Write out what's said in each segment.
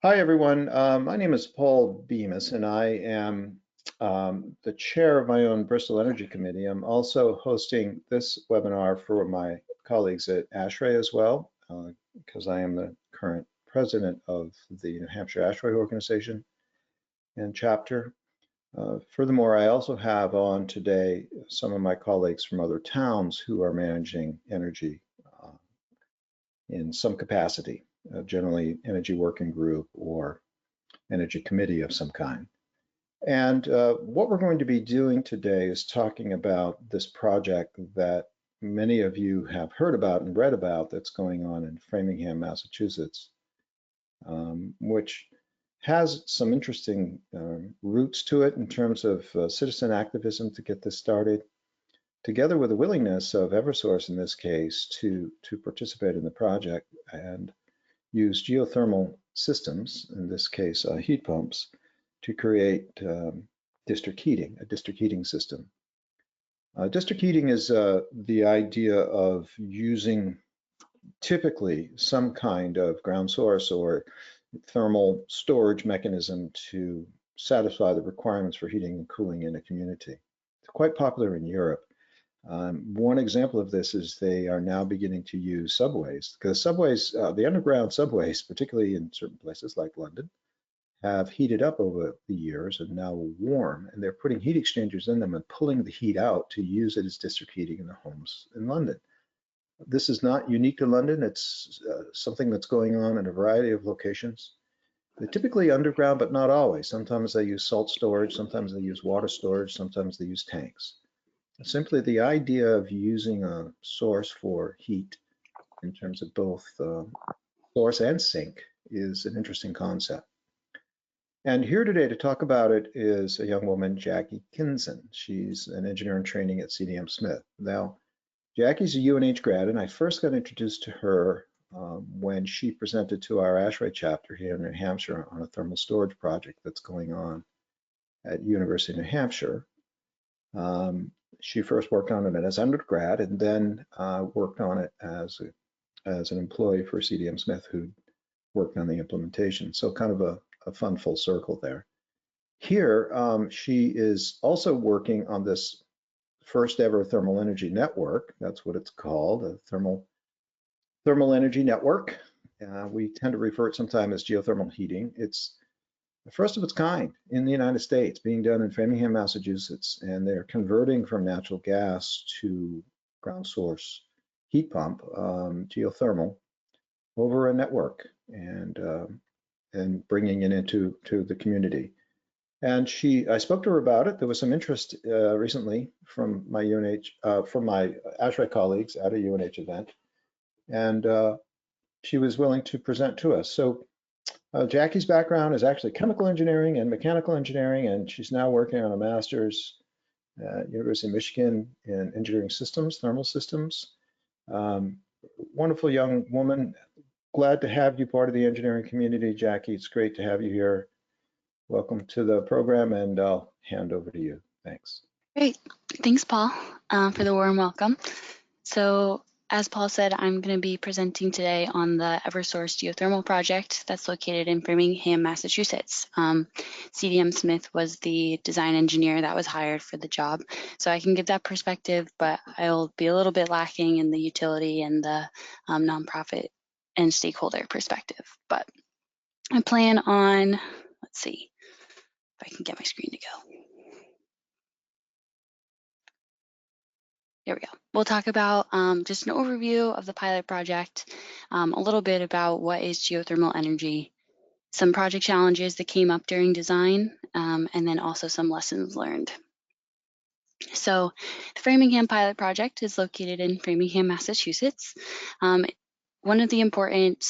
Hi, everyone. My name is Paul Bemis, and I am the chair of my own Bristol Energy Committee. I'm also hosting this webinar for my colleagues at ASHRAE as well, because I am the current president of the New Hampshire ASHRAE organization and chapter. Furthermore, I also have on today some of my colleagues from other towns who are managing energy in some capacity, generally energy working group or energy committee of some kind. And what we're going to be doing today is talking about this project that many of you have heard about and read about that's going on in Framingham, Massachusetts, which has some interesting roots to it in terms of citizen activism to get this started, together with the willingness of Eversource in this case to participate in the project and use geothermal systems, in this case heat pumps, to create district heating, a district heating system. District heating is the idea of using typically some kind of ground source or thermal storage mechanism to satisfy the requirements for heating and cooling in a community. It's quite popular in Europe. One example of this is they are now beginning to use subways, because subways, the underground subways, particularly in certain places like London, have heated up over the years and now warm, and they're putting heat exchangers in them and pulling the heat out to use it as district heating in the homes in London. This is not unique to London. It's something that's going on in a variety of locations. They're typically underground, but not always. Sometimes they use salt storage, sometimes they use water storage, sometimes they use tanks. Simply the idea of using a source for heat in terms of both source and sink is an interesting concept. And here today to talk about it is a young woman, Jackie Kinson. She's an engineer in training at CDM Smith. Now, Jackie's a UNH grad, and I first got introduced to her when she presented to our ASHRAE chapter here in New Hampshire on a thermal storage project that's going on at University of New Hampshire. She first worked on it as undergrad and then worked on it as an employee for CDM Smith, who worked on the implementation. So kind of a fun full circle there. Here, she is also working on this first ever thermal energy network. That's what it's called, a thermal energy network. We tend to refer to it sometimes as geothermal heating. It's the first of its kind in the United States, being done in Framingham, Massachusetts, and they're converting from natural gas to ground source heat pump, geothermal, over a network, and bringing it into the community. And I spoke to her about it. There was some interest recently from my ASHRAE colleagues at a UNH event, and she was willing to present to us. So Jackie's background is actually chemical engineering and mechanical engineering, and she's now working on a master's at University of Michigan in engineering systems, thermal systems. Wonderful young woman. Glad to have you part of the engineering community, Jackie. It's great to have you here. Welcome to the program, and I'll hand over to you. Thanks. Great. Thanks, Paul, for the warm welcome. So, as Paul said, I'm going to be presenting today on the Eversource geothermal project that's located in Framingham, Massachusetts. CDM Smith was the design engineer that was hired for the job, so I can give that perspective, but I'll be a little bit lacking in the utility and the nonprofit and stakeholder perspective. But I plan on, let's see if I can get my screen to go. There we go. We'll talk about just an overview of the pilot project, a little bit about what is geothermal energy, some project challenges that came up during design, and then also some lessons learned. So the Framingham pilot project is located in Framingham, Massachusetts. One of the important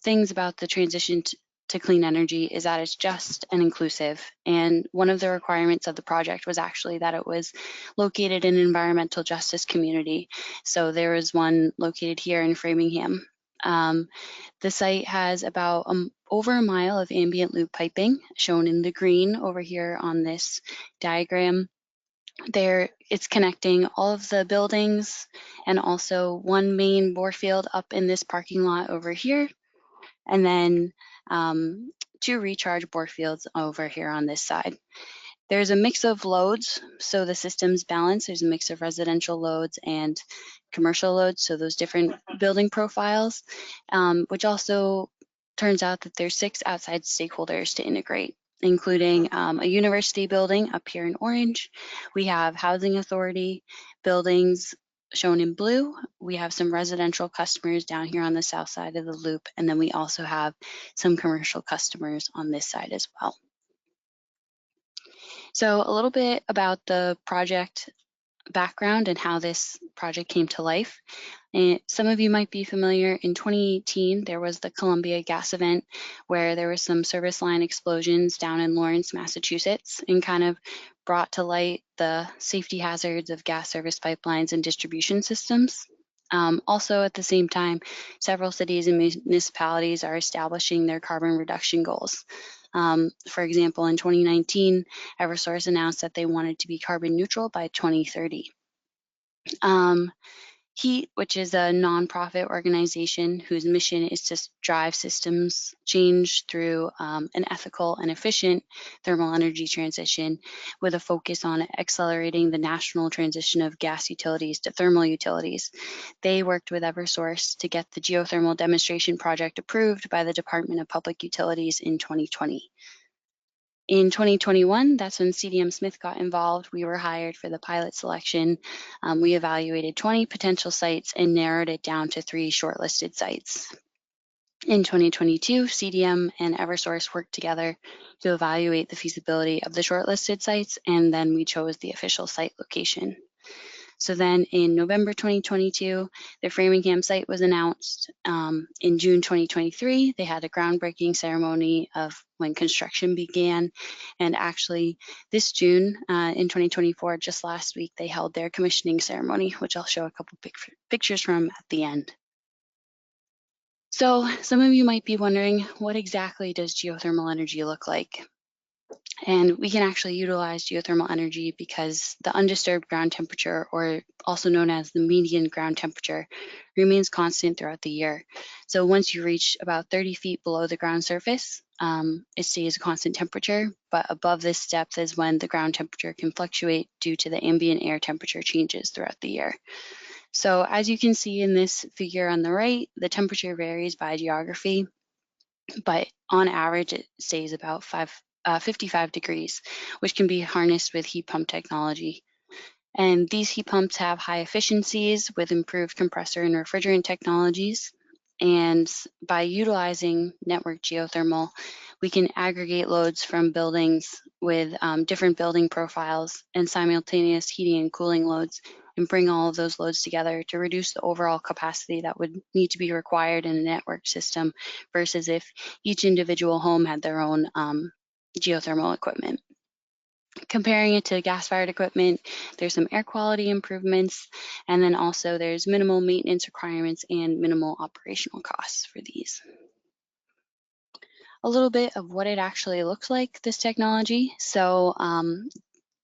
things about the transition to clean energy is that it's just and inclusive. And one of the requirements of the project was actually that it was located in an environmental justice community. So there is one located here in Framingham. The site has about over a mile of ambient loop piping, shown in the green over here on this diagram. There, it's connecting all of the buildings and also one main bore field up in this parking lot over here. And then two recharge bore fields over here on this side. There's a mix of loads, so the system's balanced. There's a mix of residential loads and commercial loads, so those different building profiles, which also turns out that there's 6 outside stakeholders to integrate, including a university building up here in orange. We have housing authority buildings shown in blue. We have some residential customers down here on the south side of the loop, and then we also have some commercial customers on this side as well. So a little bit about the project background and how this project came to life. And some of you might be familiar, in 2018, there was the Columbia gas event where there were some service line explosions down in Lawrence, Massachusetts, and kind of brought to light the safety hazards of gas service pipelines and distribution systems. Also, at the same time, several cities and municipalities are establishing their carbon reduction goals. For example, in 2019, Eversource announced that they wanted to be carbon neutral by 2030. HEAT, which is a nonprofit organization whose mission is to drive systems change through an ethical and efficient thermal energy transition with a focus on accelerating the national transition of gas utilities to thermal utilities. They worked with Eversource to get the geothermal demonstration project approved by the Department of Public Utilities in 2020. In 2021, that's when CDM Smith got involved. We were hired for the pilot selection. We evaluated 20 potential sites and narrowed it down to 3 shortlisted sites. In 2022, CDM and Eversource worked together to evaluate the feasibility of the shortlisted sites, and then we chose the official site location. So then in November 2022, the Framingham site was announced. In June 2023, they had a groundbreaking ceremony of when construction began. And actually this June in 2024, just last week, they held their commissioning ceremony, which I'll show a couple pictures from at the end. So some of you might be wondering, what exactly does geothermal energy look like? And we can actually utilize geothermal energy because the undisturbed ground temperature, or also known as the median ground temperature, remains constant throughout the year. So once you reach about 30 feet below the ground surface, it stays a constant temperature, but above this depth is when the ground temperature can fluctuate due to the ambient air temperature changes throughout the year. So as you can see in this figure on the right, the temperature varies by geography, but on average it stays about 55 degrees, which can be harnessed with heat pump technology. And these heat pumps have high efficiencies with improved compressor and refrigerant technologies. And by utilizing network geothermal, we can aggregate loads from buildings with different building profiles and simultaneous heating and cooling loads, and bring all of those loads together to reduce the overall capacity that would need to be required in a network system versus if each individual home had their own geothermal equipment. Comparing it to gas-fired equipment, there's some air quality improvements, and then also there's minimal maintenance requirements and minimal operational costs for these. A little bit of what it actually looks like, this technology. So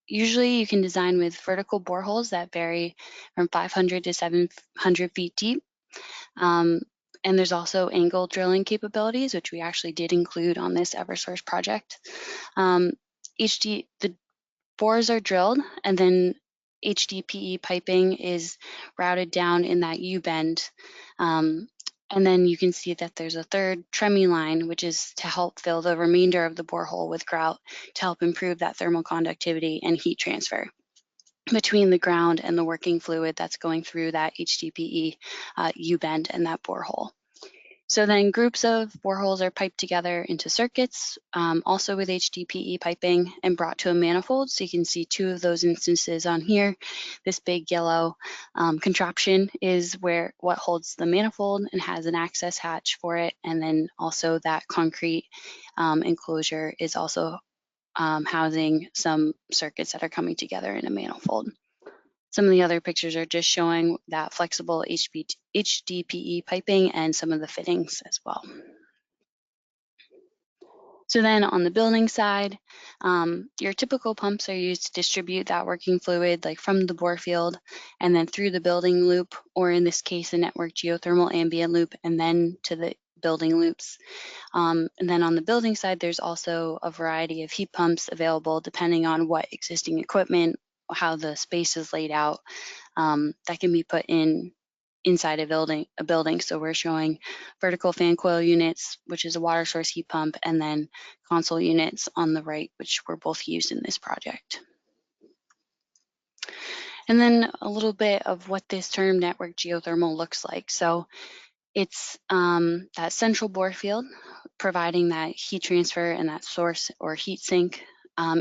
usually you can design with vertical boreholes that vary from 500 to 700 feet deep. And there's also angle drilling capabilities, which we actually did include on this Eversource project. The bores are drilled, and then HDPE piping is routed down in that U-bend. And then you can see that there's a third TREMI line, which is to help fill the remainder of the borehole with grout to help improve that thermal conductivity and heat transfer between the ground and the working fluid that's going through that HDPE U-bend and that borehole. So then groups of boreholes are piped together into circuits, also with HDPE piping, and brought to a manifold. So you can see 2 of those instances on here. This big yellow contraption is what holds the manifold and has an access hatch for it. And then also that concrete enclosure is also housing some circuits that are coming together in a manifold. Some of the other pictures are just showing that flexible HDPE piping and some of the fittings as well. So then on the building side, your typical pumps are used to distribute that working fluid like from the bore field and then through the building loop, or in this case, a network geothermal ambient loop, and then to building loops. And then on the building side, there's also a variety of heat pumps available depending on what existing equipment, how the space is laid out, that can be put in inside a building. So we're showing vertical fan coil units, which is a water source heat pump, and then console units on the right, which were both used in this project. And then a little bit of what this term network geothermal looks like. So it's that central bore field providing that heat transfer, and that source or heat sink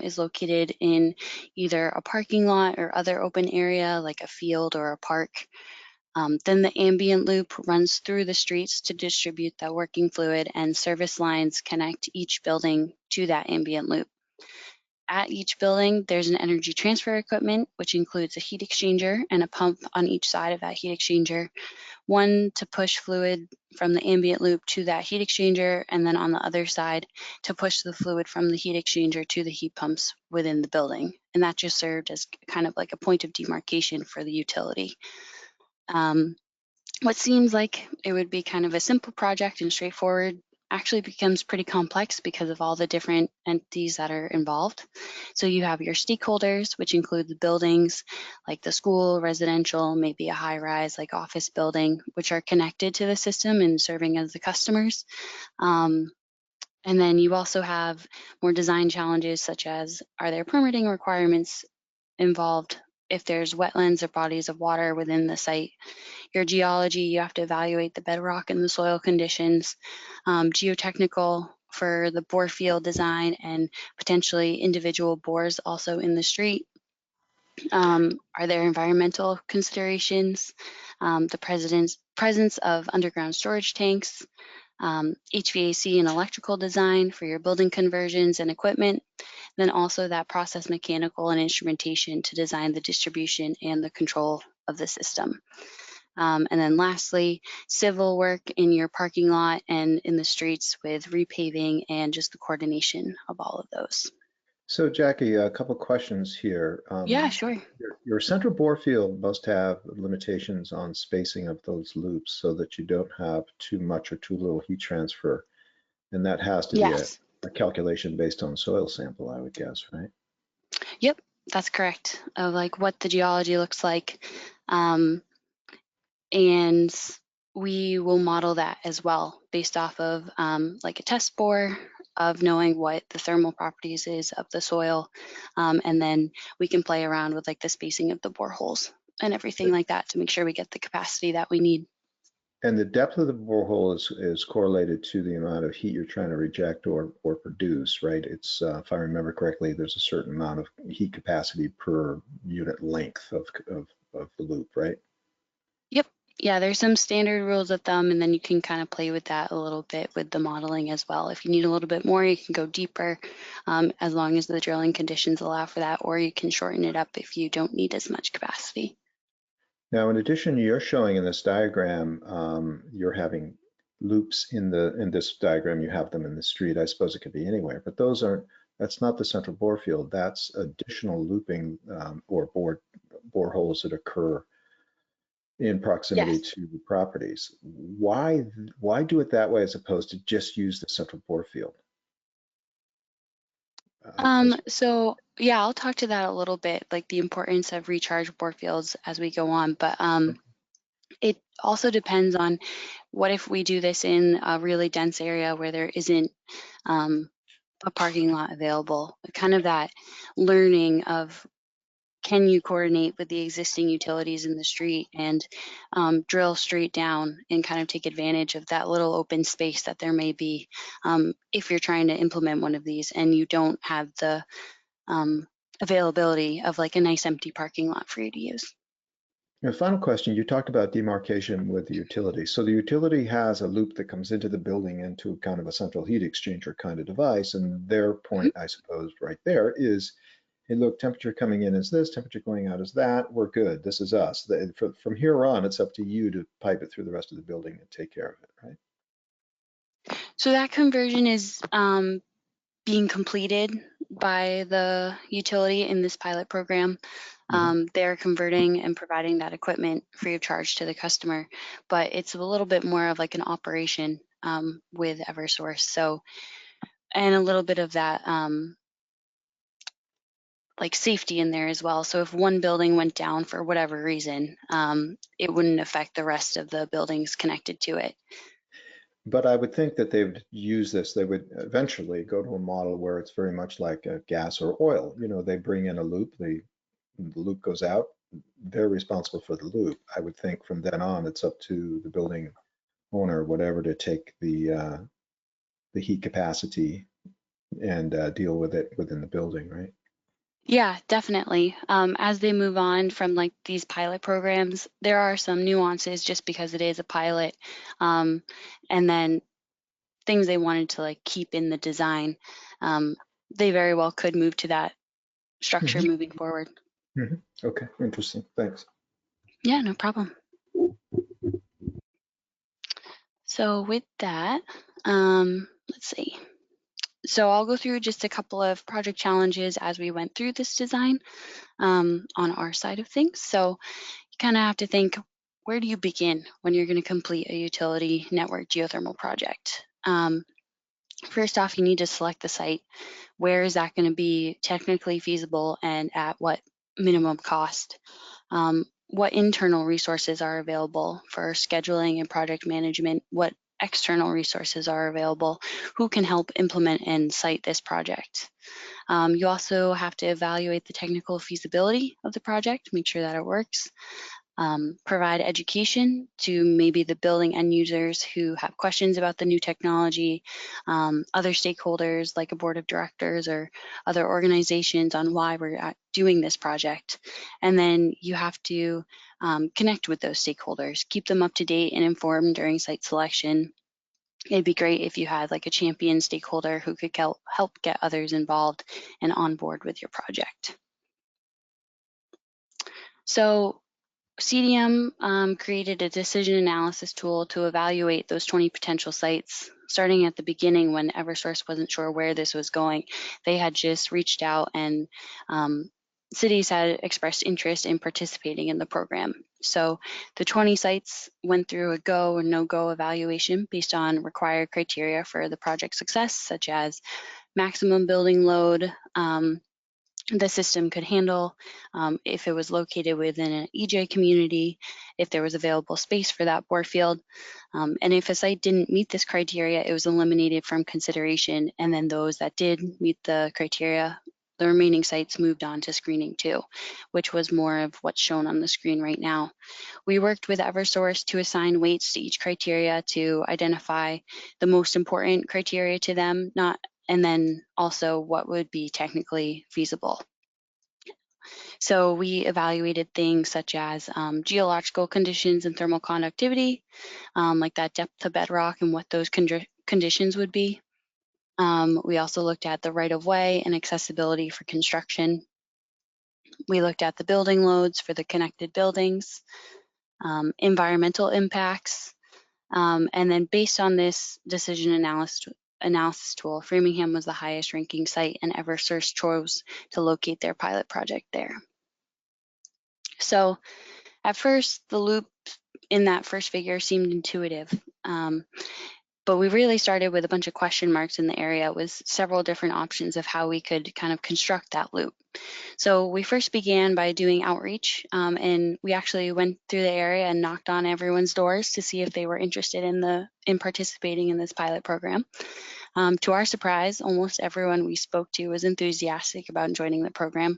is located in either a parking lot or other open area like a field or a park. Then the ambient loop runs through the streets to distribute that working fluid, and service lines connect each building to that ambient loop. At each building, there's an energy transfer equipment, which includes a heat exchanger and a pump on each side of that heat exchanger, one to push fluid from the ambient loop to that heat exchanger, and then on the other side to push the fluid from the heat exchanger to the heat pumps within the building. And that just served as kind of like a point of demarcation for the utility. What seems like it would be kind of a simple project and straightforward actually becomes pretty complex because of all the different entities that are involved. So you have your stakeholders, which include the buildings like the school, residential, maybe a high rise like office building, which are connected to the system and serving as the customers. And then you also have more design challenges, such as, are there permitting requirements involved? If there's wetlands or bodies of water within the site, your geology, you have to evaluate the bedrock and the soil conditions, geotechnical for the bore field design, and potentially individual bores also in the street. Are there environmental considerations? The presence of underground storage tanks, HVAC and electrical design for your building conversions and equipment, then also that process mechanical and instrumentation to design the distribution and the control of the system. And then lastly, civil work in your parking lot and in the streets with repaving and just the coordination of all of those. So Jackie, a couple questions here. Yeah, sure. Your central bore field must have limitations on spacing of those loops so that you don't have too much or too little heat transfer. And that has to be a Yes. calculation based on soil sample, I would guess, right? Yep, that's correct. Of like what the geology looks like. And we will model that as well based off of like a test bore of knowing what the thermal properties is of the soil. And then we can play around with like the spacing of the boreholes and everything like that to make sure we get the capacity that we need. And the depth of the borehole is correlated to the amount of heat you're trying to reject or produce, right? It's, if I remember correctly, there's a certain amount of heat capacity per unit length of the loop, right? Yep. Yeah, there's some standard rules of thumb, and then you can kind of play with that a little bit with the modeling as well. If you need a little bit more, you can go deeper as long as the drilling conditions allow for that, or you can shorten it up if you don't need as much capacity. Now, in addition, you're showing in this diagram, you're having loops in this diagram. You have them in the street. I suppose it could be anywhere, but that's not the central bore field. That's additional looping or boreholes that occur in proximity Yes. to the properties. Why do it that way as opposed to just use the central bore field? So yeah, I'll talk to that a little bit, like the importance of recharge bore fields as we go on. But it also depends on what if we do this in a really dense area where there isn't a parking lot available. Kind of that learning of, can you coordinate with the existing utilities in the street and drill straight down and kind of take advantage of that little open space that there may be if you're trying to implement one of these and you don't have the availability of like a nice empty parking lot for you to use. Final question, you talked about demarcation with the utility. So the utility has a loop that comes into the building into kind of a central heat exchanger kind of device. And their Mhm. point, I suppose, right there is, hey, look, temperature coming in is this, temperature going out is that, we're good, this is us. From here on, it's up to you to pipe it through the rest of the building and take care of it, right? So that conversion is being completed by the utility in this pilot program. Mhm. They're converting and providing that equipment free of charge to the customer, but it's a little bit more of like an operation with Eversource. So, and a little bit of that like safety in there as well. So if one building went down for whatever reason, it wouldn't affect the rest of the buildings connected to it. But I would think that they would use this, they would eventually go to a model where it's very much like a gas or oil. You know, they bring in a loop, the loop goes out, they're responsible for the loop. I would think from then on, it's up to the building owner, or whatever, to take the heat capacity and deal with it within the building, right? Yeah, definitely. As they move on from like these pilot programs, there are some nuances just because it is a pilot. And then things they wanted to like keep in the design, they very well could move to that structure Hmm. moving forward. Hmm. Okay, interesting. Thanks. Yeah, no problem. So with that, let's see. So I'll go through just a couple of project challenges as we went through this design on our side of things. So you kind of have to think, where do you begin when you're going to complete a utility network geothermal project? First off, you need to select the site. Where is that going to be technically feasible and at what minimum cost? What internal resources are available for scheduling and project management? What external resources are available? Who can help implement and site this project? You also have to evaluate the technical feasibility of the project, make sure that it works. Provide education to maybe the building end users who have questions about the new technology, other stakeholders like a board of directors or other organizations on why we're doing this project. And then you have to connect with those stakeholders, keep them up to date and informed during site selection. It'd be great if you had like a champion stakeholder who could help get others involved and on board with your project. So CDM created a decision analysis tool to evaluate those 20 potential sites. Starting at the beginning when Eversource wasn't sure where this was going, they had just reached out and cities had expressed interest in participating in the program. So the 20 sites went through a go or no-go evaluation based on required criteria for the project success, such as maximum building load, the system could handle, if it was located within an EJ community, if there was available space for that bore field. And if a site didn't meet this criteria, it was eliminated from consideration. And then those that did meet the criteria, the remaining sites moved on to screening too, which was more of what's shown on the screen right now. We worked with Eversource to assign weights to each criteria to identify the most important criteria to them, and then also what would be technically feasible. So we evaluated things such as geological conditions and thermal conductivity, like that depth to bedrock and what those conditions would be. We also looked at the right-of-way and accessibility for construction. We looked at the building loads for the connected buildings, environmental impacts, and then based on this decision analysis tool, Framingham was the highest ranking site and Eversource chose to locate their pilot project there. So at first, the loop in that first figure seemed intuitive, but we really started with a bunch of question marks in the area with several different options of how we could kind of construct that loop. So we first began by doing outreach, and we actually went through the area and knocked on everyone's doors to see if they were interested in participating in this pilot program. To our surprise, almost everyone we spoke to was enthusiastic about joining the program.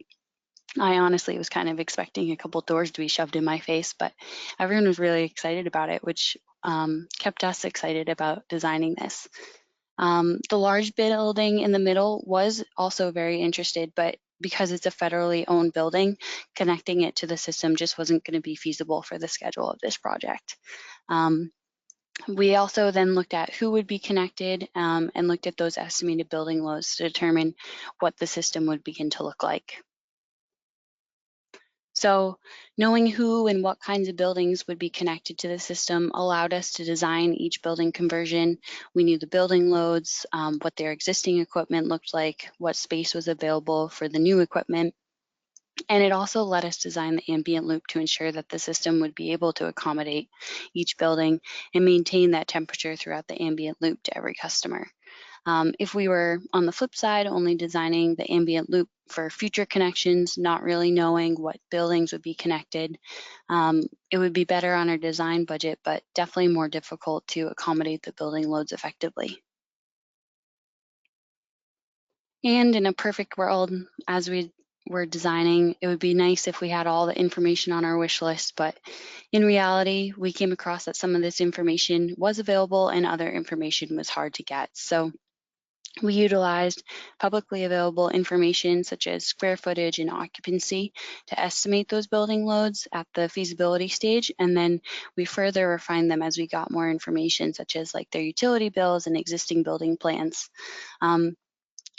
I honestly was kind of expecting a couple doors to be shoved in my face, but everyone was really excited about it, which kept us excited about designing this. The large building in the middle was also very interested, but because it's a federally owned building, connecting it to the system just wasn't going to be feasible for the schedule of this project. We also then looked at who would be connected and looked at those estimated building loads to determine what the system would begin to look like. So knowing who and what kinds of buildings would be connected to the system allowed us to design each building conversion. We knew the building loads, what their existing equipment looked like, what space was available for the new equipment. And it also let us design the ambient loop to ensure that the system would be able to accommodate each building and maintain that temperature throughout the ambient loop to every customer. If we were on the flip side, only designing the ambient loop for future connections, not really knowing what buildings would be connected, it would be better on our design budget, but definitely more difficult to accommodate the building loads effectively. And in a perfect world, as we were designing, it would be nice if we had all the information on our wish list, but in reality, we came across that some of this information was available and other information was hard to get. So we utilized publicly available information such as square footage and occupancy to estimate those building loads at the feasibility stage, and then we further refined them as we got more information such as like their utility bills and existing building plans.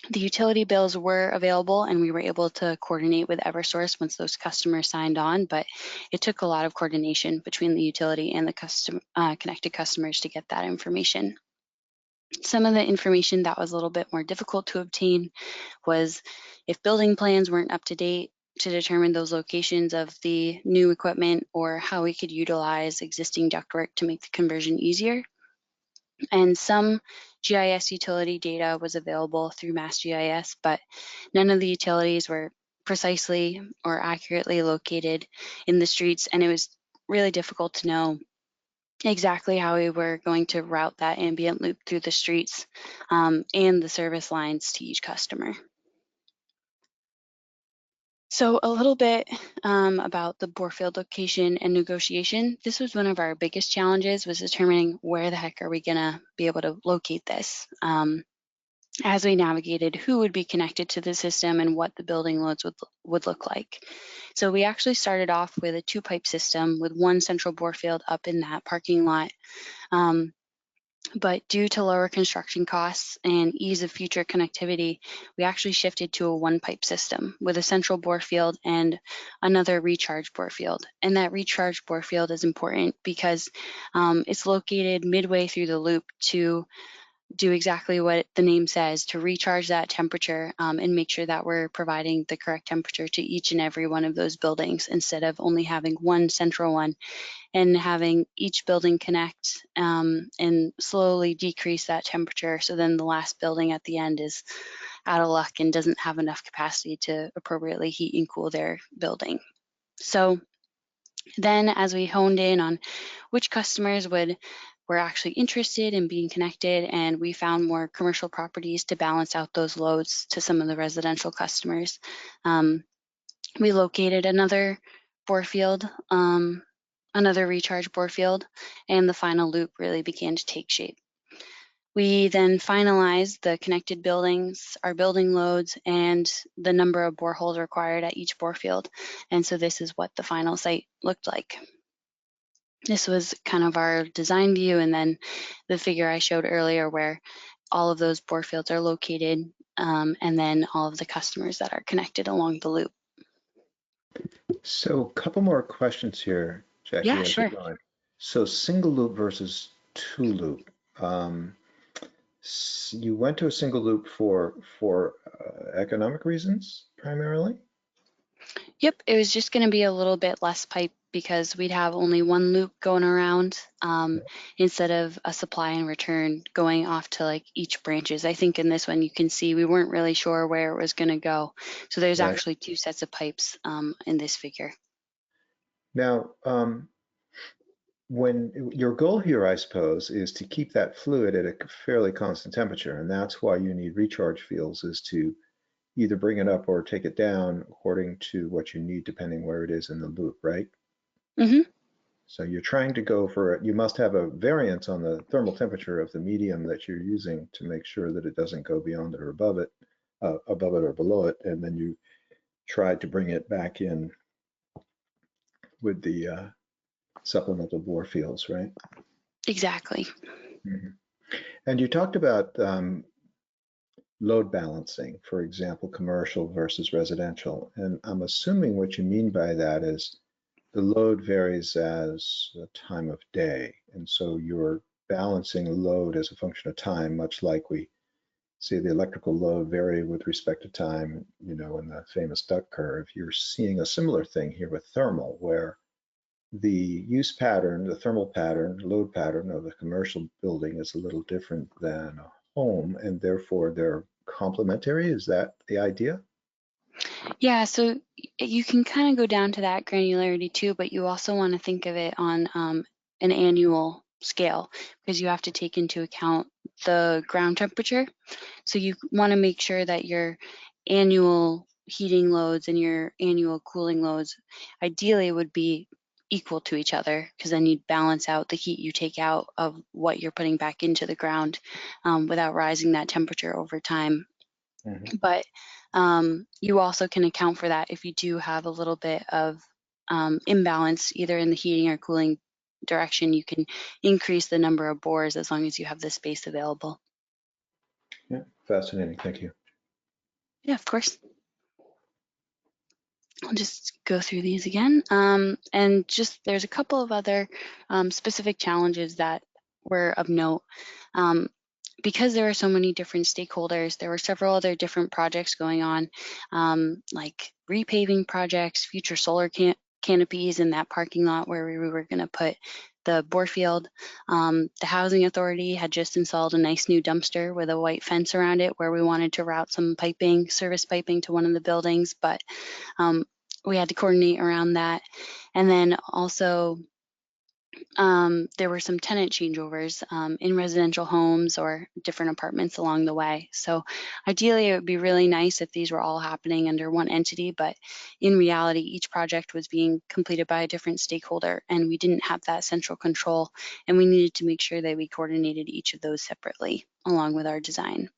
The utility bills were available and we were able to coordinate with Eversource once those customers signed on, but it took a lot of coordination between the utility and the connected customers to get that information. Some of the information that was a little bit more difficult to obtain was if building plans weren't up to date to determine those locations of the new equipment or how we could utilize existing ductwork to make the conversion easier. And some GIS utility data was available through MassGIS, but none of the utilities were precisely or accurately located in the streets, and it was really difficult to know exactly how we were going to route that ambient loop through the streets and the service lines to each customer. So a little bit about the borefield location and negotiation. This was one of our biggest challenges, was determining where the heck are we gonna be able to locate this. As we navigated who would be connected to the system and what the building loads would look like. So we actually started off with a 2-pipe system with one central bore field up in that parking lot. But due to lower construction costs and ease of future connectivity, we actually shifted to a 1-pipe system with a central bore field and another recharge bore field. And that recharge bore field is important because it's located midway through the loop to do exactly what the name says, to recharge that temperature and make sure that we're providing the correct temperature to each and every one of those buildings instead of only having one central one and having each building connect and slowly decrease that temperature. So then the last building at the end is out of luck and doesn't have enough capacity to appropriately heat and cool their building. So then as we honed in on which customers were actually interested in being connected, and we found more commercial properties to balance out those loads to some of the residential customers. We located another bore field, another recharge bore field, and the final loop really began to take shape. We then finalized the connected buildings, our building loads, and the number of boreholes required at each bore field. And so this is what the final site looked like. This was kind of our design view, and then the figure I showed earlier where all of those bore fields are located, and then all of the customers that are connected along the loop. So a couple more questions here, Yeah, Jackie, as you're sure. going. So single loop versus two loop. You went to a single loop for economic reasons primarily? Yep, it was just going to be a little bit less pipe because we'd have only one loop going around instead of a supply and return going off to like each branches. I think in this one you can see we weren't really sure where it was going to go. So there's Right. actually 2 sets of pipes in this figure. Now, when your goal here, I suppose, is to keep that fluid at a fairly constant temperature, and that's why you need recharge fields, is to either bring it up or take it down according to what you need, depending where it is in the loop, right? Mm-hmm. So you're trying to go for it. You must have a variance on the thermal temperature of the medium that you're using to make sure that it doesn't go beyond it or above it or below it, and then you try to bring it back in with the supplemental bore fields, right? Exactly. Mhm. And you talked about load balancing, for example, commercial versus residential. And I'm assuming what you mean by that is the load varies as a time of day. And so you're balancing load as a function of time, much like we see the electrical load vary with respect to time, in the famous duck curve. You're seeing a similar thing here with thermal, where the use pattern, the thermal pattern, load pattern of a commercial building is a little different than a home, and therefore they're complementary. Is that the idea? Yeah, so you can kind of go down to that granularity too, but you also want to think of it on an annual scale because you have to take into account the ground temperature. So you want to make sure that your annual heating loads and your annual cooling loads ideally would be equal to each other because then you'd balance out the heat you take out of what you're putting back into the ground without rising that temperature over time. Mhm. But you also can account for that if you do have a little bit of imbalance either in the heating or cooling direction. You can increase the number of bores as long as you have the space available. Yeah, fascinating. Thank you. Yeah, of course. I'll just go through these again. And just there's a couple of other specific challenges that were of note. Um, because there are so many different stakeholders, there were several other different projects going on, like repaving projects, future solar canopies in that parking lot where we were going to put the bore field. The housing authority had just installed a nice new dumpster with a white fence around it where we wanted to route some piping, service piping to one of the buildings, but we had to coordinate around that. And then also there were some tenant changeovers in residential homes or different apartments along the way. So ideally, it would be really nice if these were all happening under one entity, but in reality, each project was being completed by a different stakeholder, and we didn't have that central control, and we needed to make sure that we coordinated each of those separately along with our design.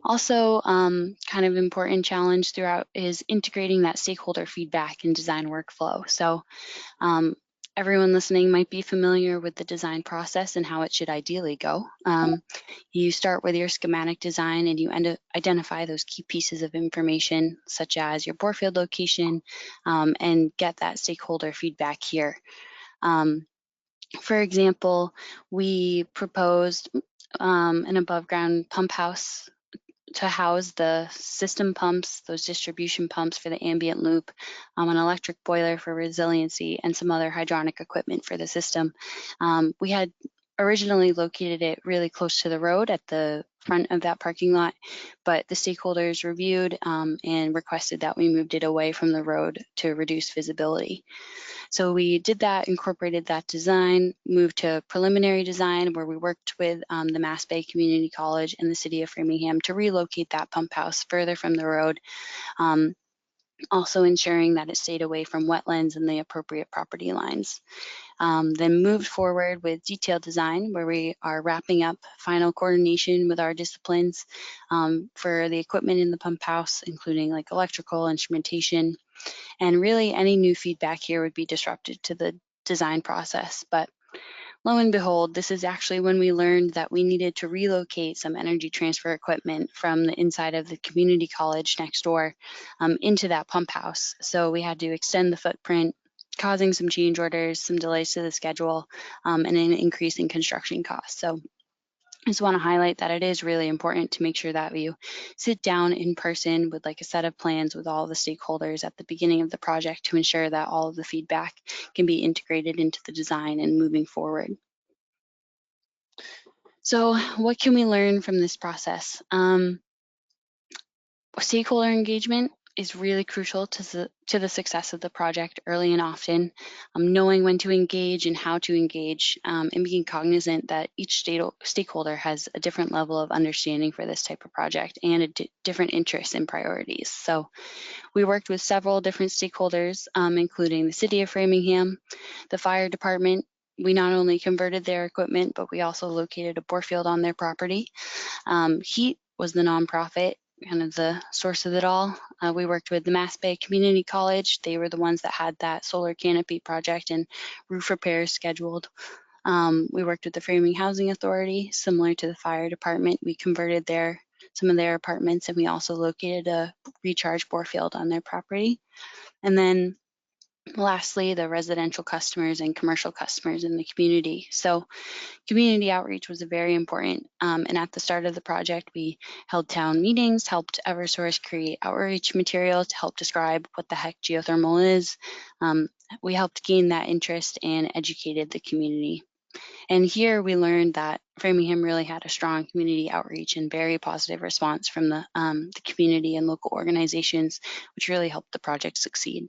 Also, kind of important challenge throughout is integrating that stakeholder feedback in design workflow. So um, everyone listening might be familiar with the design process and how it should ideally go. You start with your schematic design and you identify those key pieces of information, such as your bore field location, and get that stakeholder feedback here. For example, we proposed an above ground pump house to house the system pumps, those distribution pumps for the ambient loop, an electric boiler for resiliency, and some other hydronic equipment for the system. We had originally located it really close to the road at the front of that parking lot, but the stakeholders reviewed and requested that we moved it away from the road to reduce visibility. So we did that, incorporated that design, moved to preliminary design where we worked with the Mass Bay Community College and the City of Framingham to relocate that pump house further from the road, also ensuring that it stayed away from wetlands and the appropriate property lines. Then moved forward with detailed design where we are wrapping up final coordination with our disciplines for the equipment in the pump house, including like electrical, instrumentation, and really any new feedback here would be disrupted to the design process. But lo and behold, this is actually when we learned that we needed to relocate some energy transfer equipment from the inside of the community college next door into that pump house. So we had to extend the footprint, causing some change orders, some delays to the schedule, and an increase in construction costs. So I just want to highlight that it is really important to make sure that you sit down in person with like a set of plans with all the stakeholders at the beginning of the project to ensure that all of the feedback can be integrated into the design and moving forward. So what can we learn from this process? Stakeholder engagement is really crucial to the success of the project early and often. Knowing when to engage and how to engage, and being cognizant that each stakeholder has a different level of understanding for this type of project and different interests and priorities. So we worked with several different stakeholders, including the City of Framingham, the fire department. We not only converted their equipment, but we also located a bore field on their property. HEAT was the nonprofit, kind of the source of it all. We worked with the Mass Bay Community College. They were the ones that had that solar canopy project and roof repairs scheduled. We worked with the Framing Housing Authority, similar to the fire department. We converted some of their apartments, and we also located a recharge bore field on their property. And then Lastly, the residential customers and commercial customers in the community. So community outreach was very important. And at the start of the project, we held town meetings, helped Eversource create outreach materials to help describe what the heck geothermal is. We helped gain that interest and educated the community. And here we learned that Framingham really had a strong community outreach and very positive response from the community and local organizations, which really helped the project succeed.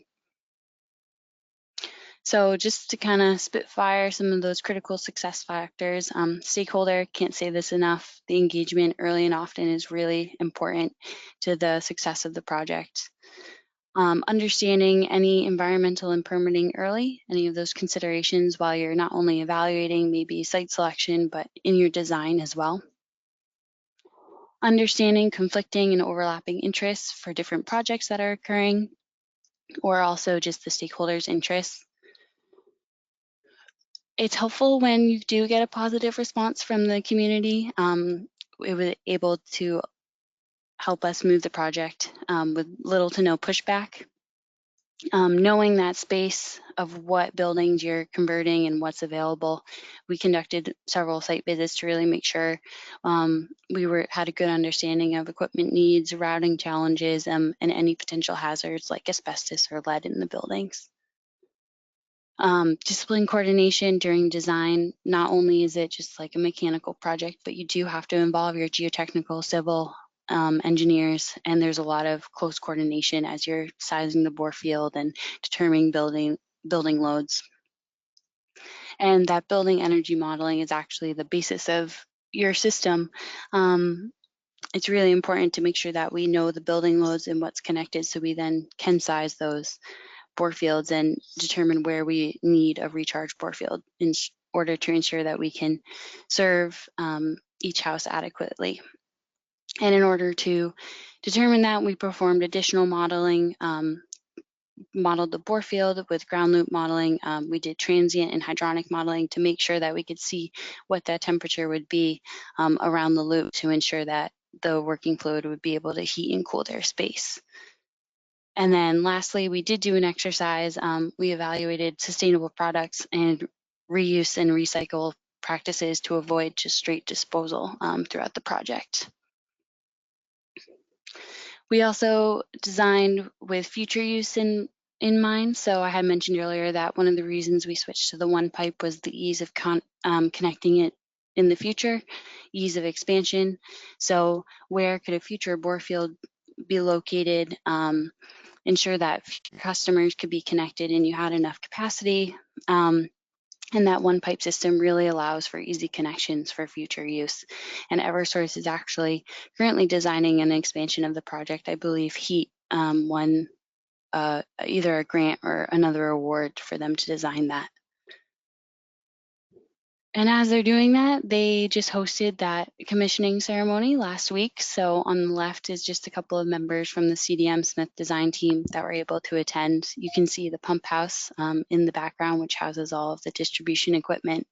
So just to kind of spitfire some of those critical success factors, stakeholder, can't say this enough, the engagement early and often is really important to the success of the project. Understanding any environmental and permitting early, any of those considerations while you're not only evaluating maybe site selection, but in your design as well. Understanding conflicting and overlapping interests for different projects that are occurring, or also just the stakeholders' interests. It's helpful when you do get a positive response from the community. It was able to help us move the project with little to no pushback. Knowing that space of what buildings you're converting and what's available, we conducted several site visits to really make sure we had a good understanding of equipment needs, routing challenges, and any potential hazards like asbestos or lead in the buildings. Discipline coordination during design, not only is it just like a mechanical project, but you do have to involve your geotechnical, civil engineers, and there's a lot of close coordination as you're sizing the bore field and determining building loads. And that building energy modeling is actually the basis of your system. It's really important to make sure that we know the building loads and what's connected so we then can size those bore fields and determine where we need a recharge bore field in order to ensure that we can serve each house adequately. And in order to determine that, we performed additional modeling, modeled the bore field with ground loop modeling. We did transient and hydronic modeling to make sure that we could see what that temperature would be around the loop to ensure that the working fluid would be able to heat and cool their space. And then lastly, we did do an exercise. We evaluated sustainable products and reuse and recycle practices to avoid just straight disposal throughout the project. We also designed with future use in mind. So I had mentioned earlier that one of the reasons we switched to the one pipe was the ease of connecting it in the future, ease of expansion. So where could a future bore field be located? Ensure that customers could be connected and you had enough capacity. And that one pipe system really allows for easy connections for future use. And Eversource is actually currently designing an expansion of the project. I believe HEAT won either a grant or another award for them to design that. And as they're doing that, they just hosted that commissioning ceremony last week. So on the left is just a couple of members from the CDM Smith design team that were able to attend. You can see the pump house in the background, which houses all of the distribution equipment.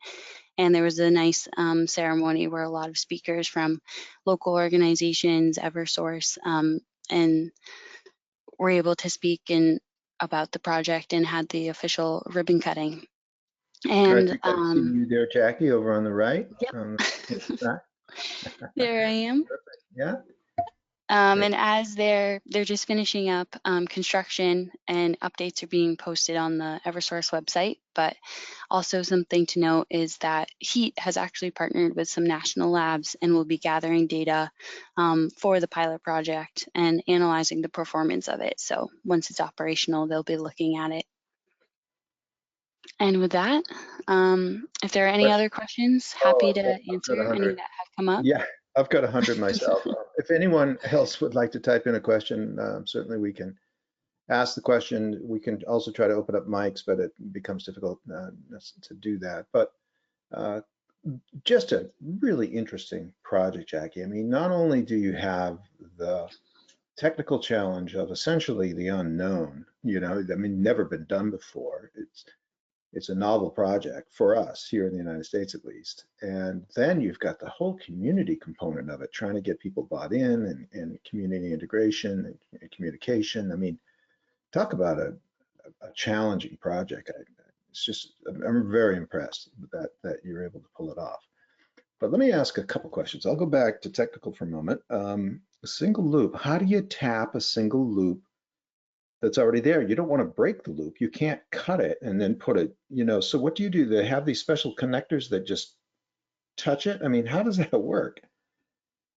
And there was a nice ceremony where a lot of speakers from local organizations, Eversource, and were able to speak about the project and had the official ribbon cutting. I And think I see you there, Jackie, over on the right. yep. Back. There I am. Perfect. Yeah. And as they're just finishing up construction and updates are being posted on the Eversource website, but also something to note is that HEAT has actually partnered with some national labs and will be gathering data for the pilot project and analyzing the performance of it. So once it's operational, they'll be looking at it. And with that, if there are any other questions, happy to answer any that have come up. Yeah, I've got 100 myself. If anyone else would like to type in a question, certainly we can ask the question. We can also try to open up mics, but it becomes difficult to do that. But just a really interesting project, Jackie. I mean, not only do you have the technical challenge of essentially the unknown, I mean, never been done before. It's a novel project for us here in the United States, at least. And then you've got the whole community component of it, trying to get people bought in and community integration and communication. I mean, talk about a a challenging project. It's just, I'm very impressed that you're able to pull it off. But let me ask a couple questions. I'll go back to technical for a moment. A single loop, how do you tap a single loop that's already there? You don't want to break the loop. You can't cut it and then put it, so what do you do? They have these special connectors that just touch it? I mean, how does that work?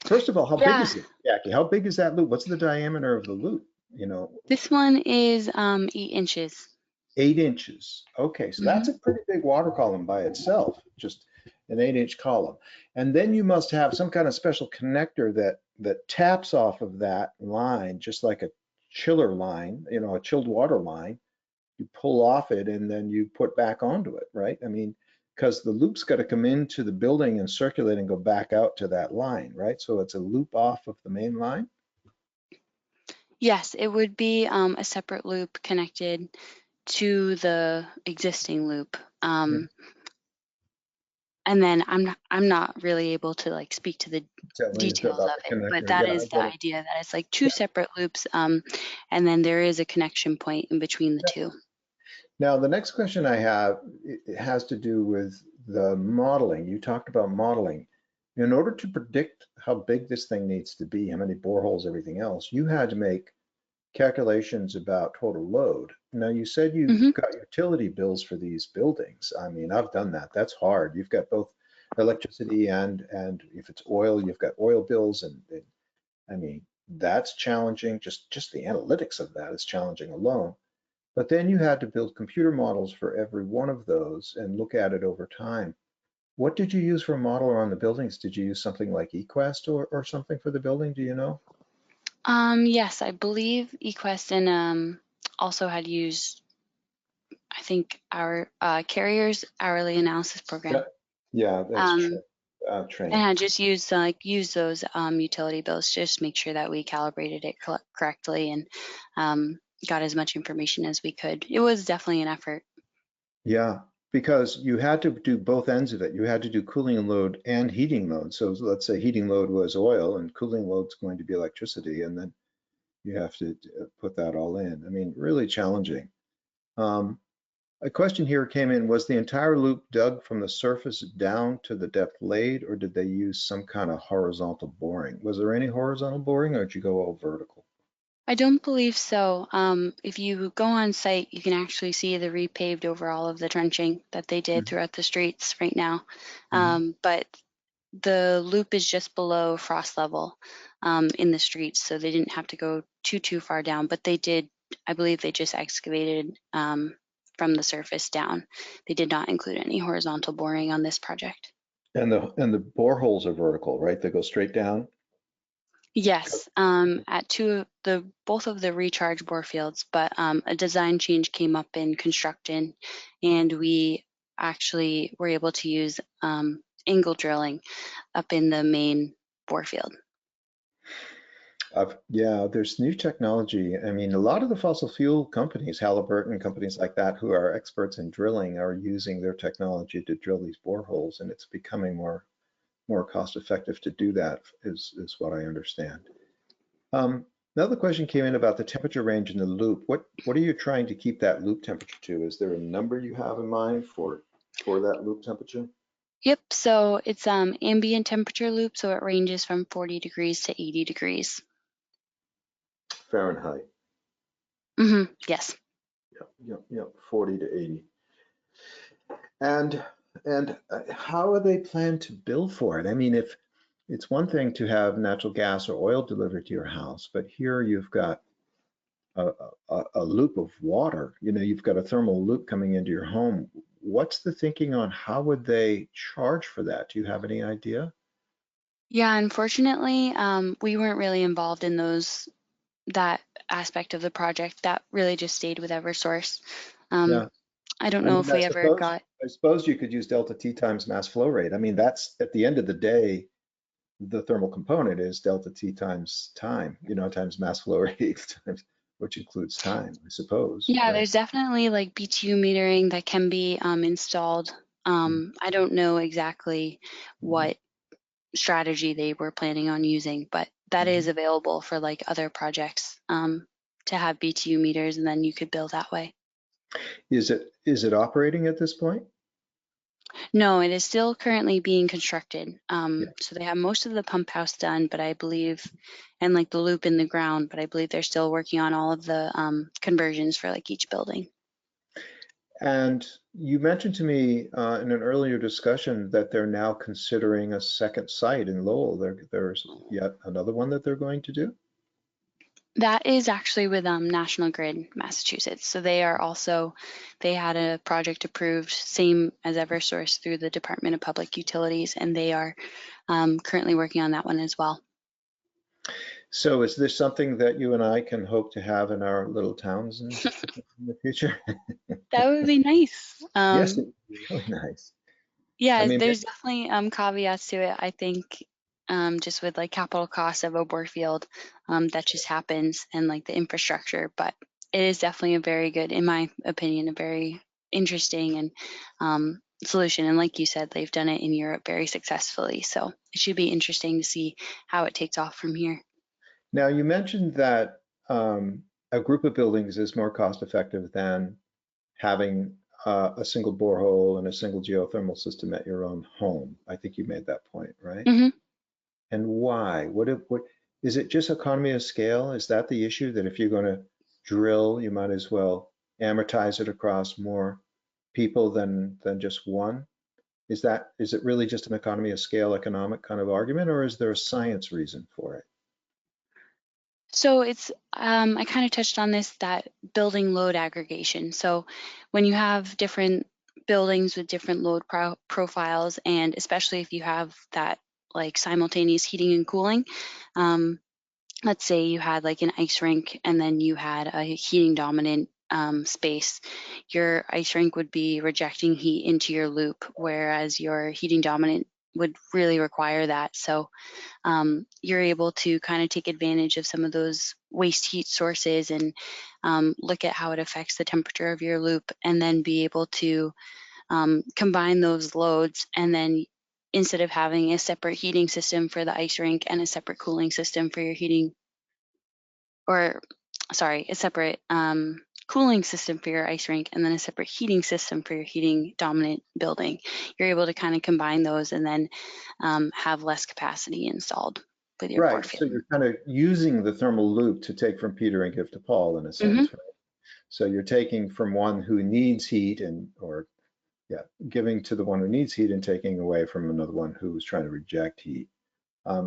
First of all, how big Yeah, is it, Jackie? How big is that loop? What's the diameter of the loop? You know, this one is 8 inches. 8 inches. Okay, so that's Hmm. a pretty big water column by itself, just an 8 inch column. And then you must have some kind of special connector that taps off of that line, just like a chiller line, a chilled water line. You pull off it and then you put back onto it, right? I mean, because the loop's got to come into the building and circulate and go back out to that line, right? So it's a loop off of the main line. Yes, it would be a separate loop connected to the existing loop. Hmm. And then I'm not really able to like speak to the Tell me details about of the it, but connector. that Yeah, I is the get it. idea, that it's like two separate loops, and then there is a connection point in between the Yeah. two. Now, the next question I have, it has to do with the modeling. You talked about modeling. In order to predict how big this thing needs to be, how many boreholes, everything else, you had to make calculations about total load. Now, you said you Hmm. got utility bills for these buildings. I mean, I've done that. That's hard. You've got both electricity and if it's oil, you've got oil bills and I mean, that's challenging. Just the analytics of that is challenging alone. But then you had to build computer models for every one of those and look at it over time. What did you use for a model on the buildings? Did you use something like eQuest or something for the building? Do you know? Yes, I believe eQuest and also had used, I think, our carriers hourly analysis program. Yeah, yeah, that's Um, true. and Train. I just used like use those utility bills just to make sure that we calibrated it correctly and um, got as much information as we could. It was definitely an effort. Yeah, because you had to do both ends of it. You had to do cooling load and heating load. So let's say heating load was oil and cooling load's going to be electricity, and then you have to put that all in. I mean, really challenging. Um, a question here came in, was the entire loop dug from the surface down to the depth laid, or did they use some kind of horizontal boring? Was there any horizontal boring, or did you go all vertical? I don't believe so. If you go on site, you can actually see the repaved over all of the trenching that they did Mhm. throughout the streets right now. Mhm. But the loop is just below frost level in the streets, so they didn't have to go too far down. But they did, I believe they just excavated from the surface down. They did not include any horizontal boring on this project. And the boreholes are vertical, right? They go straight down. Yes, at both of the recharge bore fields, but a design change came up in construction, and we actually were able to use angle drilling up in the main bore field. Yeah, there's new technology. I mean, a lot of the fossil fuel companies, Halliburton, companies like that, who are experts in drilling, are using their technology to drill these boreholes, and it's becoming more cost effective to do that, is what I understand. Another question came in about the temperature range in the loop. What are you trying to keep that loop temperature to? Is there a number you have in mind for that loop temperature? Yep, so it's ambient temperature loop, so it ranges from 40 degrees to 80 degrees. Fahrenheit. Yes. Yep, yep, yep. 40 to 80. And how are they planned to bill for it? I mean, if it's one thing to have natural gas or oil delivered to your house, but here you've got a loop of water. You've got a thermal loop coming into your home. What's the thinking on how would they charge for that? Do you have any idea? Yeah, unfortunately, we weren't really involved in that aspect of the project. That really just stayed with Eversource. Um, Yeah. I don't I know mean, if we ever got. I suppose you could use delta T times mass flow rate. I mean, that's at the end of the day, the thermal component is delta T times time, times mass flow rate, times, which includes time, I suppose, Yeah, right? there's definitely like BTU metering that can be installed. I don't know exactly Mhm. what strategy they were planning on using, but that is Mhm. available for like other projects to have BTU meters, and then you could bill that way. Is it operating at this point? No, it is still currently being constructed. Yeah. So they have most of the pump house done, but I believe, and like the loop in the ground, but I believe they're still working on all of the conversions for like each building. And you mentioned to me in an earlier discussion that they're now considering a second site in Lowell. There's yet another one that they're going to do? That is actually with National Grid, Massachusetts. So they are also, they had a project approved, same as Eversource through the Department of Public Utilities, and they are currently working on that one as well. So is this something that you and I can hope to have in our little towns in the future? That would be nice. Yes, it would be really nice. I Yeah, mean, there's definitely caveats to it. I think just with like capital costs of a bore field, that just happens and like the infrastructure. But it is definitely a very good, in my opinion, a very interesting and solution. And like you said, they've done it in Europe very successfully. So it should be interesting to see how it takes off from here. now you mentioned that a group of buildings is more cost effective than having a single borehole and a single geothermal system at your own home. I think you made that point, right? Hmm. And why? What is it just economy of scale? Is that the issue that if you're going to drill, you might as well amortize it across more people than just one? Is it really just an economy of scale economic kind of argument, or is there a science reason for it? So it's, I kind of touched on this, that building load aggregation. So when you have different buildings with different load profiles, and especially if you have that like simultaneous heating and cooling, um, let's say you had like an ice rink and then you had a heating dominant space, your ice rink would be rejecting heat into your loop, whereas your heating dominant would really require that. So you're able to kind of take advantage of some of those waste heat sources and look at how it affects the temperature of your loop, and then be able to combine those loads. And then instead of having a separate heating system for the ice rink and a separate cooling system for your heating, or sorry, a separate cooling system for your ice rink and then a separate heating system for your heating dominant building, you're able to kind of combine those and then have less capacity installed with your bore Right. So field. you're kind of using the thermal loop to take from Peter and give to Paul in a Hmm. sense, right? So you're taking from one who needs heat or yeah, giving to the one who needs heat and taking away from another one who's trying to reject heat.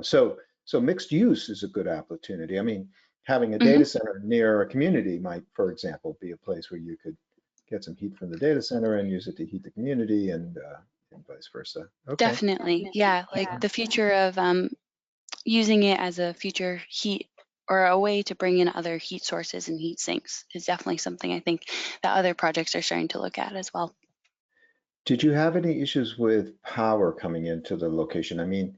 So mixed use is a good opportunity. I mean, having a Hmm. data center near a community might, for example, be a place where you could get some heat from the data center and use it to heat the community and vice versa. Okay. Definitely. Yeah. Like the future of using it as a future heat or a way to bring in other heat sources and heat sinks is definitely something I think that other projects are starting to look at as well. Did you have any issues with power coming into the location? I mean,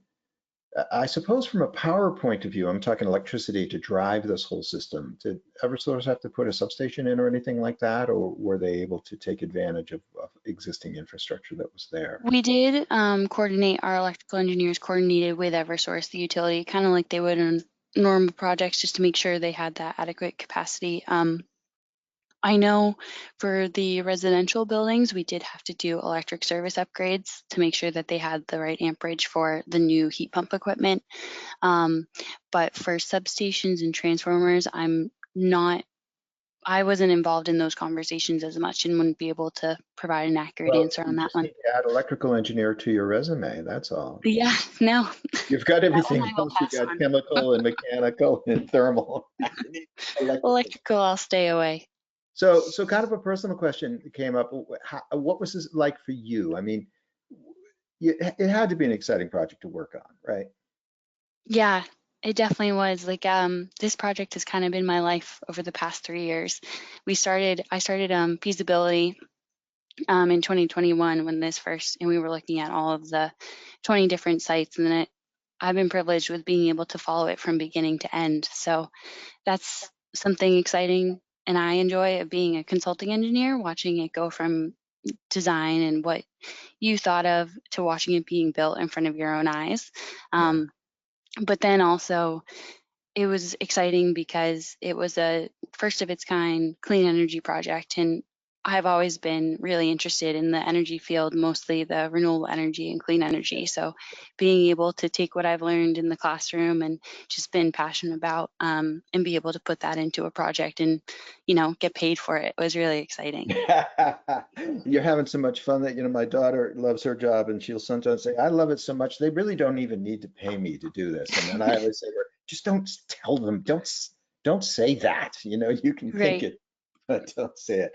I suppose from a power point of view, I'm talking electricity to drive this whole system. Did Eversource have to put a substation in or anything like that, or were they able to take advantage of existing infrastructure that was there? We did coordinate, our electrical engineers coordinated with Eversource, the utility, kind of like they would on normal projects, just to make sure they had that adequate capacity. I know for the residential buildings, we did have to do electric service upgrades to make sure that they had the right amperage for the new heat pump equipment. Um, but for substations and transformers, I wasn't involved in those conversations as much and wouldn't be able to provide an accurate Well, answer you on that just one. need to add electrical engineer to your resume. That's all. Yeah, no, You've got that one everything I will else. You pass got on. chemical and mechanical and thermal. You need electrical. Electrical, I'll stay away. So kind of a personal question came up. What was this like for you? I mean, it had to be an exciting project to work on, right? Yeah, it definitely was. Like, this project has kind of been my life over the past 3 years. I started feasibility in 2021 when this first, and we were looking at all of the 20 different sites, and then I've been privileged with being able to follow it from beginning to end. So that's something exciting, and I enjoy it being a consulting engineer, watching it go from design and what you thought of to watching it being built in front of your own eyes. Yeah. Um, but then also it was exciting because it was a first of its kind clean energy project, and I've always been really interested in the energy field, mostly the renewable energy and clean energy. So being able to take what I've learned in the classroom and just been passionate about, and be able to put that into a project and, get paid for it was really exciting. You're having so much fun that, my daughter loves her job and she'll sometimes say, I love it so much, they really don't even need to pay me to do this. And then I always say to her, just don't tell them, don't say that. You can think Right. it, but don't say it.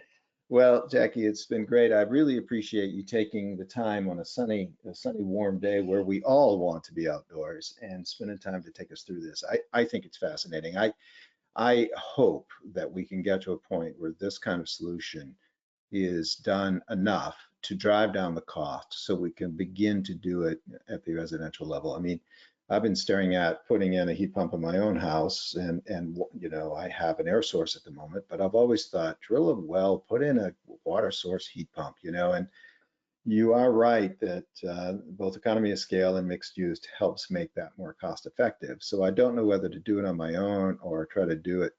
Well, Jackie, it's been great. I really appreciate you taking the time on a sunny, warm day where we all want to be outdoors and spending time to take us through this. I think it's fascinating. I hope that we can get to a point where this kind of solution is done enough to drive down the cost so we can begin to do it at the residential level. I mean, I've been staring at putting in a heat pump in my own house and I have an air source at the moment, but I've always thought drill a well, put in a water source heat pump, and you are right that both economy of scale and mixed use helps make that more cost effective. So I don't know whether to do it on my own or try to do it,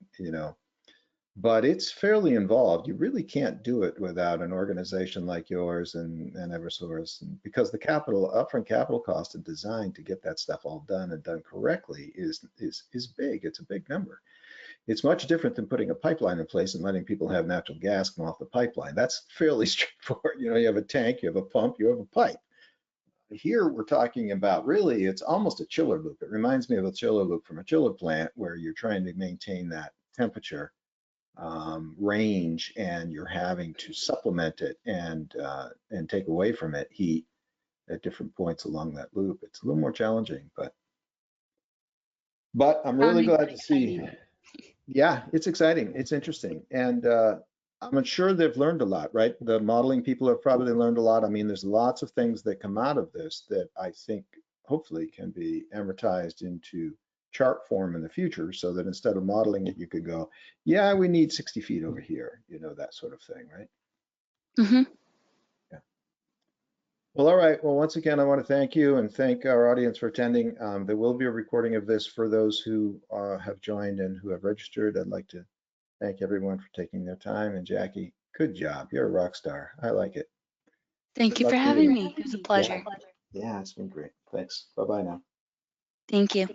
but it's fairly involved. You really can't do it without an organization like yours and Eversource, because the upfront capital cost and design to get that stuff all done and done correctly is big. It's a big number. It's much different than putting a pipeline in place and letting people have natural gas come off the pipeline. That's fairly straightforward. You have a tank, you have a pump, you have a pipe. Here we're talking about, really, it's almost a chiller loop. It reminds me of a chiller loop from a chiller plant where you're trying to maintain that temperature range, and you're having to supplement it and take away from it heat at different points along that loop. It's a little more challenging, but I'm really Sounding glad really to see. exciting. Yeah, it's exciting. It's interesting. And I'm sure they've learned a lot, right? The modeling people have probably learned a lot. I mean, there's lots of things that come out of this that I think hopefully can be amortized into chart form in the future, so that instead of modeling it, you could go, yeah, we need 60 feet over here, that sort of thing, right? Hmm. Yeah. Well, all right. Well, once again, I want to thank you and thank our audience for attending. There will be a recording of this for those who have joined and who have registered. I'd like to thank everyone for taking their time. And Jackie, good job. You're a rock star. I like it. Thank Good you for luck to having you. me. It was a Yeah. pleasure. Yeah, it's been great. Thanks. Bye-bye now. Thank you.